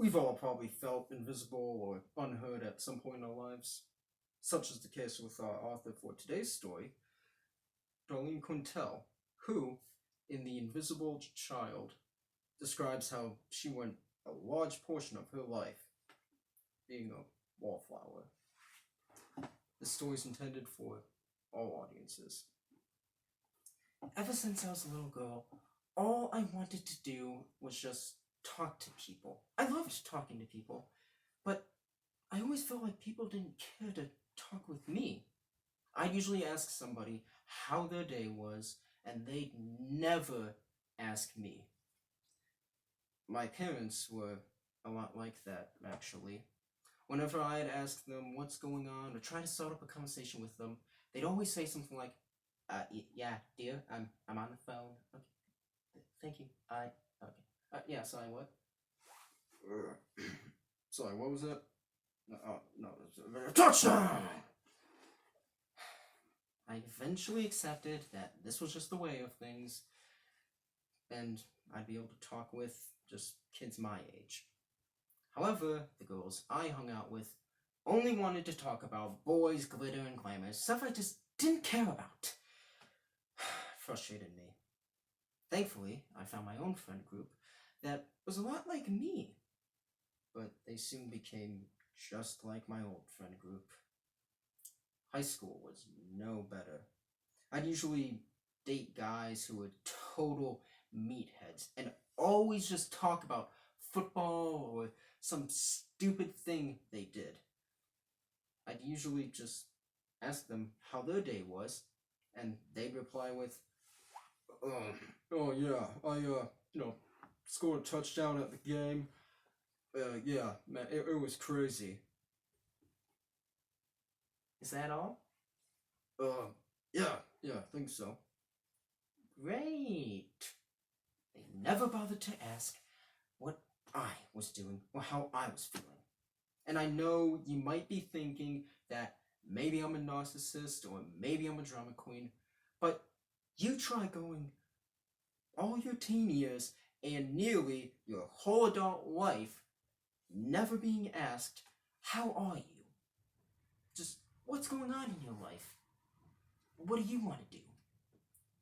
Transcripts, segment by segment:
We've all probably felt invisible or unheard at some point in our lives, such is the case with our author for today's story, Darlene Quintel, who, in The Invisible Child, describes how she went a large portion of her life being a wallflower. The story is intended for all audiences. Ever since I was a little girl, all I wanted to do was just talk to people. I loved talking to people, but I always felt like people didn't care to talk with me. I'd usually ask somebody how their day was, and they'd never ask me. My parents were a lot like that, actually. Whenever I'd ask them what's going on or try to start up a conversation with them, they'd always say something like, yeah, dear, I'm on the phone. Okay, thank you. Okay. Yeah, sorry, what? Sorry, what was that? No, touchdown! I eventually accepted that this was just the way of things, and I'd be able to talk with just kids my age. However, the girls I hung out with only wanted to talk about boys, glitter, and glamour, stuff I just didn't care about. Frustrated me. Thankfully, I found my own friend group that was a lot like me, but they soon became just like my old friend group. High school was no better. I'd usually date guys who were total meatheads and always just talk about football or some stupid thing they did. I'd usually just ask them how their day was, and they'd reply with, oh yeah, I scored a touchdown at the game. Yeah, man, it was crazy. Is that all? Yeah, I think so. Great. They never bothered to ask what I was doing or how I was feeling. And I know you might be thinking that maybe I'm a narcissist or maybe I'm a drama queen, but you try going all your teen years and nearly your whole adult life never being asked, how are you? Just what's going on in your life? What do you want to do?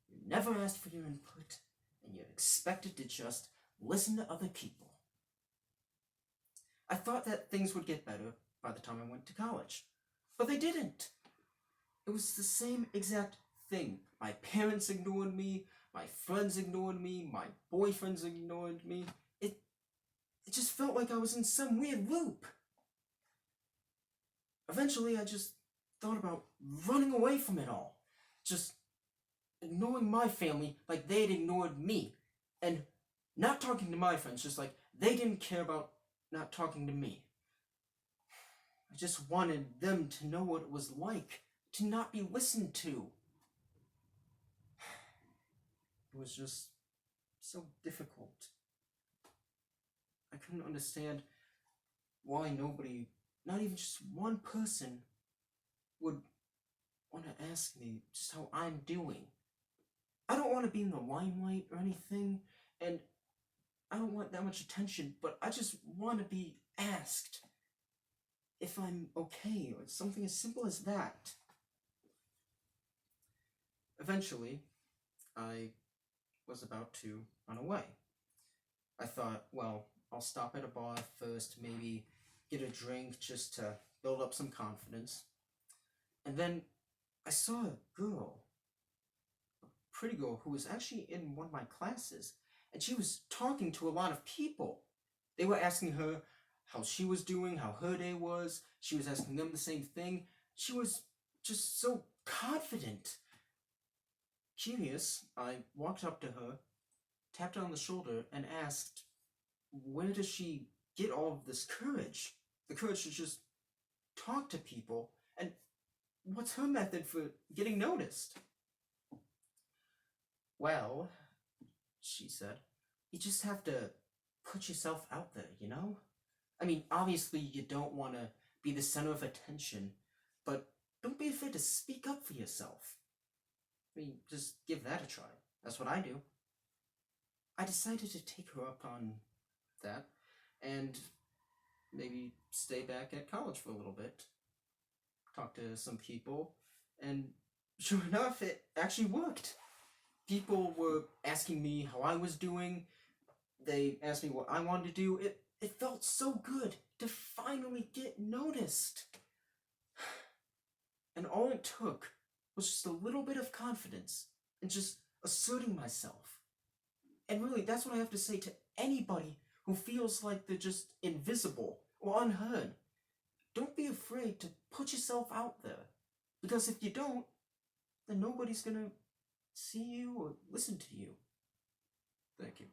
You're never asked for your input, and you're expected to just listen to other people. I thought that things would get better by the time I went to college, but they didn't. It was the same exact thing. My parents ignored me, my friends ignored me, my boyfriends ignored me. It just felt like I was in some weird loop. Eventually, I just thought about running away from it all. Just ignoring my family like they'd ignored me. And not talking to my friends just like they didn't care about not talking to me. I just wanted them to know what it was like to not be listened to. It was just so difficult. I couldn't understand why nobody, not even just one person, would want to ask me just how I'm doing. I don't want to be in the limelight or anything, and I don't want that much attention, but I just want to be asked if I'm okay, or something as simple as that. Eventually, I was about to run away. I thought, well, I'll stop at a bar first, maybe get a drink just to build up some confidence. And then I saw a girl, a pretty girl, who was actually in one of my classes, and she was talking to a lot of people. They were asking her how she was doing, how her day was. She was asking them the same thing. She was just so confident. Curious, I walked up to her, tapped her on the shoulder, and asked, where does she get all of this courage? The courage to just talk to people, and what's her method for getting noticed? Well, she said, you just have to put yourself out there, you know? I mean, obviously you don't want to be the center of attention, but don't be afraid to speak up for yourself. I mean, just give that a try. That's what I do. I decided to take her up on that, and maybe stay back at college for a little bit, talk to some people, and sure enough, it actually worked. People were asking me how I was doing. They asked me what I wanted to do. It felt so good to finally get noticed. And all it took was just a little bit of confidence and just asserting myself. And really, that's what I have to say to anybody who feels like they're just invisible or unheard. Don't be afraid to put yourself out there. Because if you don't, then nobody's gonna see you or listen to you. Thank you.